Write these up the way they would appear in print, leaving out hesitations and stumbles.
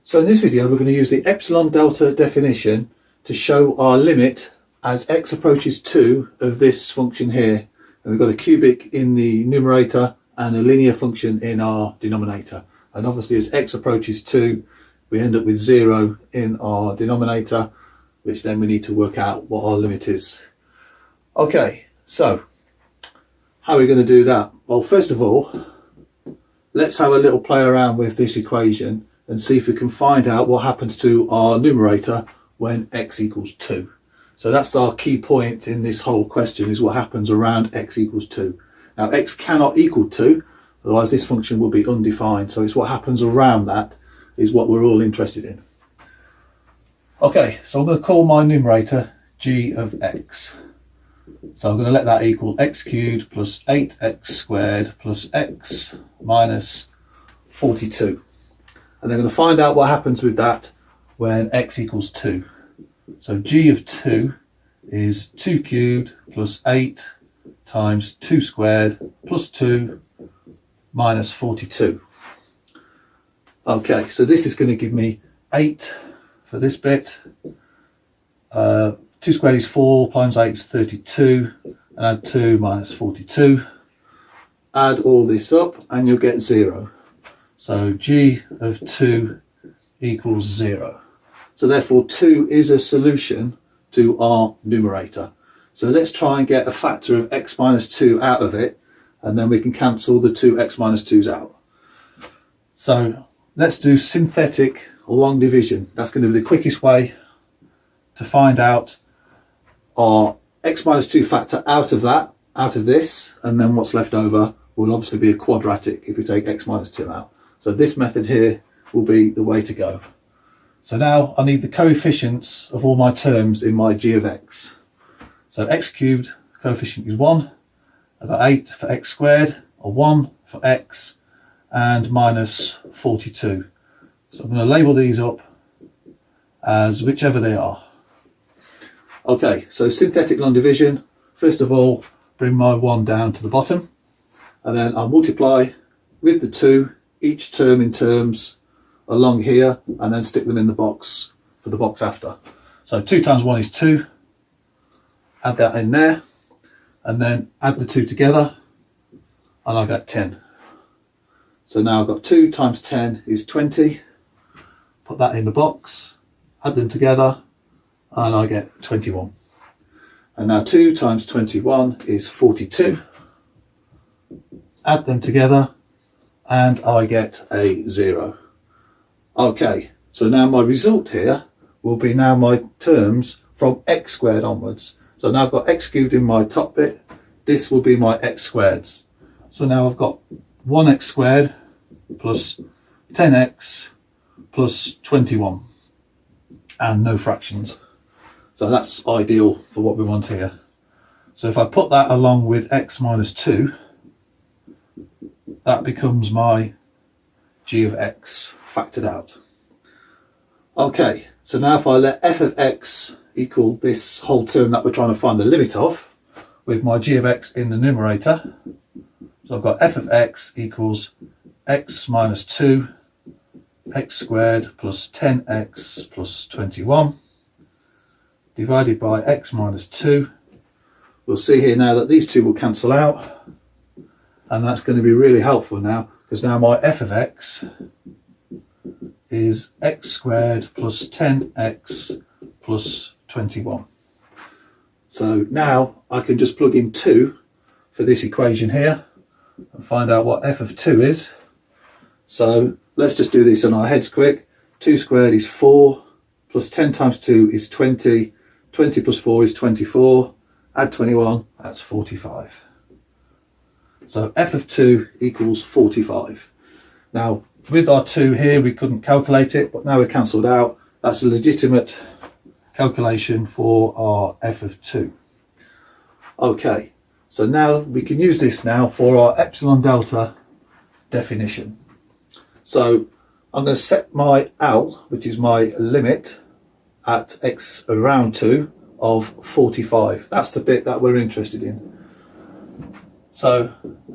So in this video we're going to use the epsilon delta definition to show our limit as x approaches 2 of this function here. And we've got a cubic in the numerator and a linear function in our denominator. And obviously as x approaches 2 we end up with 0 in our denominator, which then we need to work out what our limit is. Okay, so how are we going to do that? Well, first of all, let's have a little play around with this equation and see if we can find out what happens to our numerator when x equals 2. So that's our key point in this whole question, is what happens around x equals 2. Now x cannot equal 2, otherwise this function will be undefined. So it's what happens around that is what we're all interested in. Okay, so I'm going to call my numerator g of x. So I'm going to let that equal x cubed plus 8x squared plus x minus 42. And they're going to find out what happens with that when x equals 2. So g of 2 is 2 cubed plus 8 times 2 squared plus 2 minus 42. Okay, so this is going to give me 8 for this bit. 2 squared is 4, times 8 is 32, and add 2 minus 42. Add all this up and you'll get 0. So g of 2 equals 0. So therefore 2 is a solution to our numerator. So let's try and get a factor of x minus 2 out of it, and then we can cancel the two x minus 2's out. So let's do synthetic long division. That's going to be the quickest way to find out our x minus 2 factor out of this, and then what's left over will obviously be a quadratic if we take x minus 2 out. So this method here will be the way to go. So now I need the coefficients of all my terms in my g of x. So x cubed coefficient is 1. I've got 8 for x squared, or 1 for x, and minus 42. So I'm going to label these up as whichever they are. Okay, so synthetic long division. First of all, bring my 1 down to the bottom, and then I'll multiply with the 2 each term in terms along here, and then stick them in the box for the box after. So 2 times 1 is 2. Add that in there, and then add the 2 together, and I get 10. So now I've got 2 times 10 is 20. Put that in the box, add them together, and I get 21. And now 2 times 21 is 42. Add them together, and I get a 0. Okay, so now my result here will be now my terms from x squared onwards. So now I've got x cubed in my top bit. This will be my x squareds. So now I've got 1x squared plus 10x plus 21, and no fractions. So that's ideal for what we want here. So if I put that along with x minus 2, that becomes my g of x factored out. Okay, so now if I let f of x equal this whole term that we're trying to find the limit of, with my g of x in the numerator, so I've got f of x equals x minus 2 x squared plus 10x plus 21 divided by x minus 2. We'll see here now that these two will cancel out, and that's going to be really helpful now, because now my f of x is x squared plus 10x plus 21. So now I can just plug in 2 for this equation here and find out what f of 2 is. So let's just do this on our heads quick. 2 squared is 4, plus 10 times 2 is 20, 20 plus 4 is 24, add 21, that's 45. So f of 2 equals 45. Now with our 2 here we couldn't calculate it, but now we're cancelled out. That's a legitimate calculation for our f of 2. Okay, so now we can use this now for our epsilon delta definition. So I'm going to set my L, which is my limit, at x around 2 of 45. That's the bit that we're interested in. So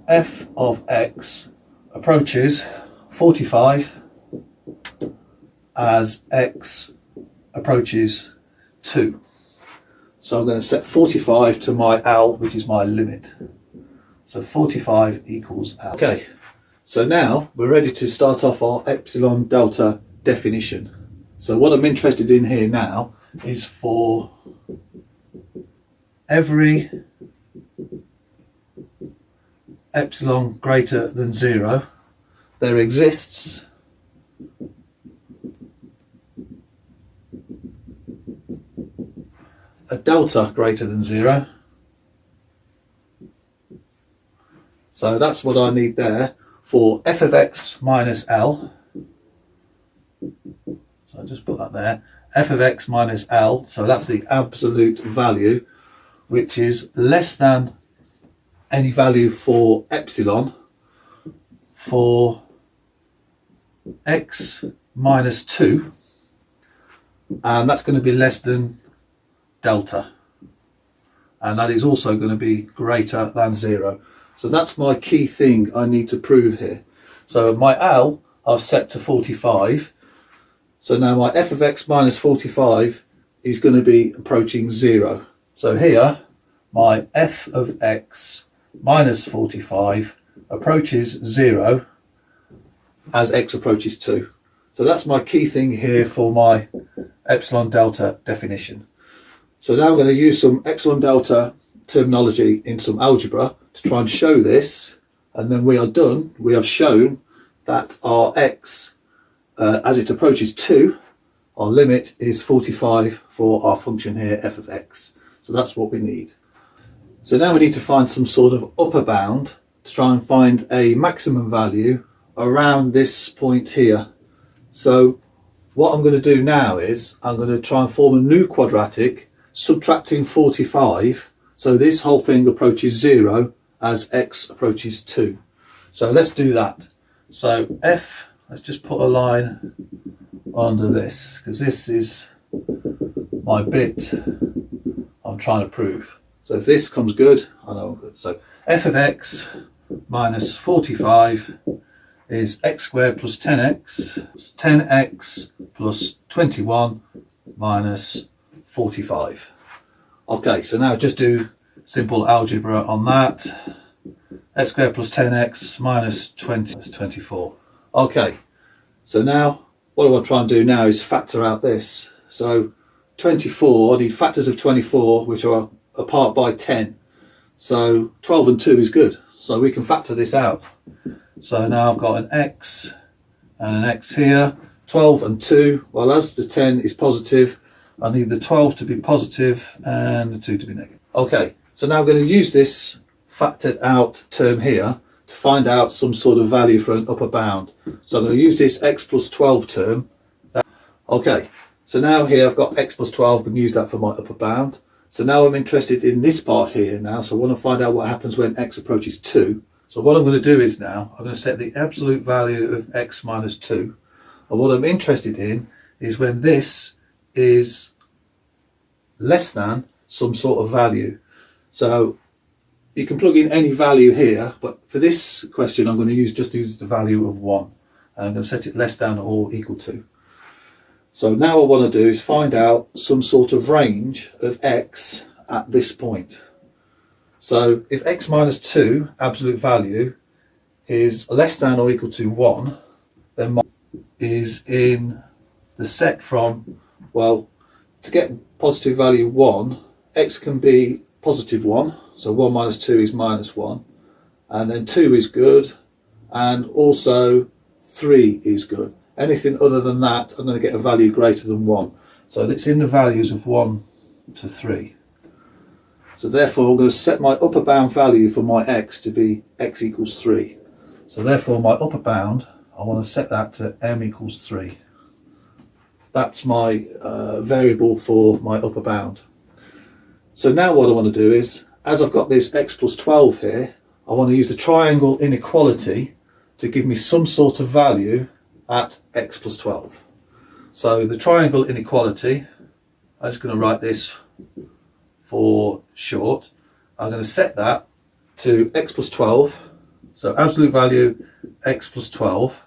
f of x approaches 45 as x approaches 2. So I'm going to set 45 to my L, which is my limit. So 45 equals L. Okay, so now we're ready to start off our epsilon delta definition. So what I'm interested in here now is for every epsilon greater than 0, there exists a delta greater than 0. So that's what I need there for f of x minus L. So I'll just put that there. F of x minus L, so that's the absolute value, which is less than any value for epsilon for x minus 2, and that's going to be less than delta, and that is also going to be greater than 0. So that's my key thing I need to prove here. So my L I've set to 45. So now my f of x minus 45 is going to be approaching 0. So here my f of x minus 45 approaches 0 as x approaches 2. So that's my key thing here for my epsilon delta definition. So now I'm going to use some epsilon delta terminology in some algebra to try and show this, and then we are done. We have shown that our x, as it approaches 2, our limit is 45 for our function here, f of x. So that's what we need. So now we need to find some sort of upper bound to try and find a maximum value around this point here. So what I'm going to do now is I'm going to try and form a new quadratic subtracting 45, so this whole thing approaches 0 as x approaches 2. So let's do that. So f, let's just put a line under this, because this is my bit I'm trying to prove. So if this comes good, I know I'm good. So f of x minus 45 is x squared plus 10x, 10x plus 21 minus 45. Okay, so now just do simple algebra on that. X squared plus 10x minus 20 is 24. Okay, so now what I want to try and do now is factor out this. So 24, I need factors of 24 which are apart by 10. So 12 and 2 is good. So we can factor this out. So now I've got an x and an x here. 12 and 2, well, as the 10 is positive, I need the 12 to be positive and the 2 to be negative. Okay, so now I'm going to use this factored out term here to find out some sort of value for an upper bound. So I'm going to use this x plus 12 term. Okay, so now here I've got x plus 12, I can use that for my upper bound. So now I'm interested in this part here now, so I want to find out what happens when x approaches 2. So what I'm going to do is now, I'm going to set the absolute value of x minus 2. And what I'm interested in is when this is less than some sort of value. So you can plug in any value here, but for this question I'm going to just use the value of 1. And I'm going to set it less than or equal to. So now what I want to do is find out some sort of range of x at this point. So if x minus 2 absolute value is less than or equal to 1, then my is in the set from, well, to get positive value 1, x can be positive 1, so 1 minus 2 is minus 1, and then 2 is good, and also 3 is good. Anything other than that, I'm going to get a value greater than 1. So it's in the values of 1 to 3. So therefore I'm going to set my upper bound value for my x to be x equals 3. So therefore my upper bound, I want to set that to m equals 3. That's my variable for my upper bound. So now what I want to do is, as I've got this x plus 12 here, I want to use the triangle inequality to give me some sort of value at x plus 12. So the triangle inequality, I'm just going to write this for short. I'm going to set that to x plus 12. So absolute value x plus 12.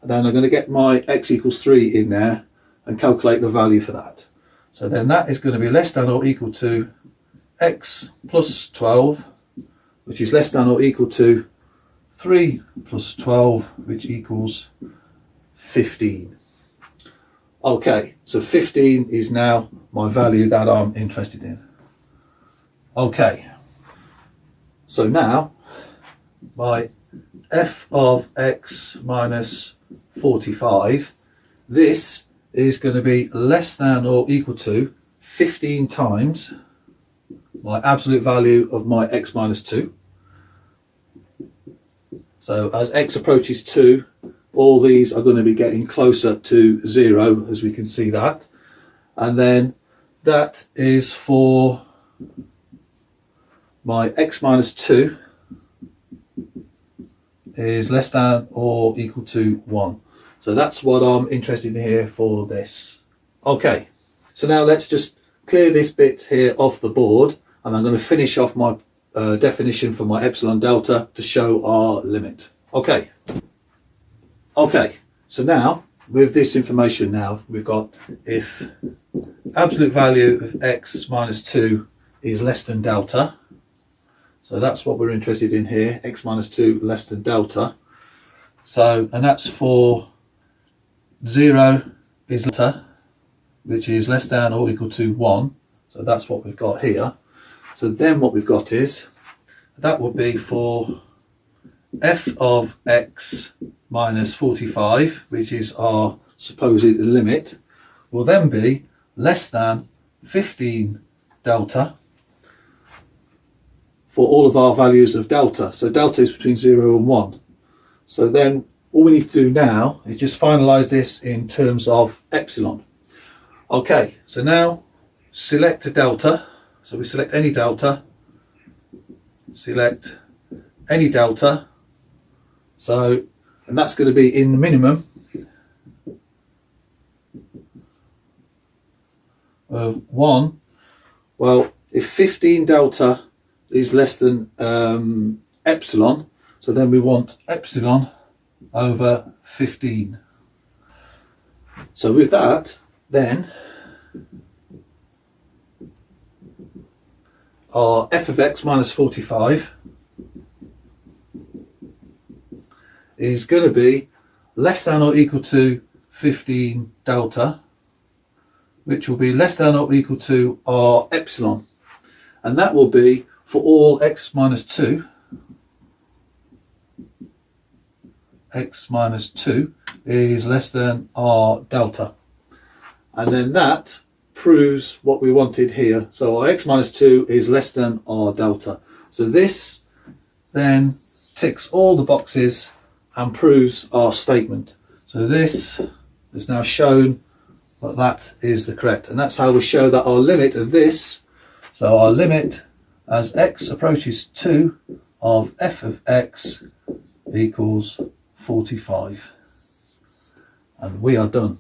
and then I'm going to get my x equals 3 in there and calculate the value for that. So then that is going to be less than or equal to x plus 12, which is less than or equal to 3 plus 12, which equals 15. Okay, so 15 is now my value that I'm interested in. Okay, so now my f of x minus 45, this is going to be less than or equal to 15 times my absolute value of my x minus 2. So as x approaches 2, all these are going to be getting closer to 0, as we can see that. And then that is for my x minus 2 is less than or equal to 1. So that's what I'm interested in here for this. Okay, so now let's just clear this bit here off the board, and I'm going to finish off my definition for my epsilon delta to show our limit. Okay, so now with this information now we've got if absolute value of x minus 2 is less than delta, so that's what we're interested in here, x minus 2 less than delta. So, and that's for 0 is delta, which is less than or equal to 1. So that's what we've got here. So then what we've got is, that would be for f of x minus 45, which is our supposed limit, will then be less than 15 delta for all of our values of delta. So delta is between 0 and 1. So then all we need to do now is just finalize this in terms of epsilon. Okay, so now select a delta. So we select any delta, select any delta. So, and that's going to be in the minimum of 1. Well, if 15 delta is less than epsilon, so then we want epsilon over 15. So with that, then our f of x minus 45 is going to be less than or equal to 15 delta, which will be less than or equal to our epsilon, and that will be for all x minus 2. X minus 2 is less than our delta, and then that proves what we wanted here. So our x minus 2 is less than our delta. So this then ticks all the boxes and proves our statement. So this is now shown that that is the correct, and that's how we show that our limit of this, so our limit as x approaches 2 of f of x equals 45, and we are done.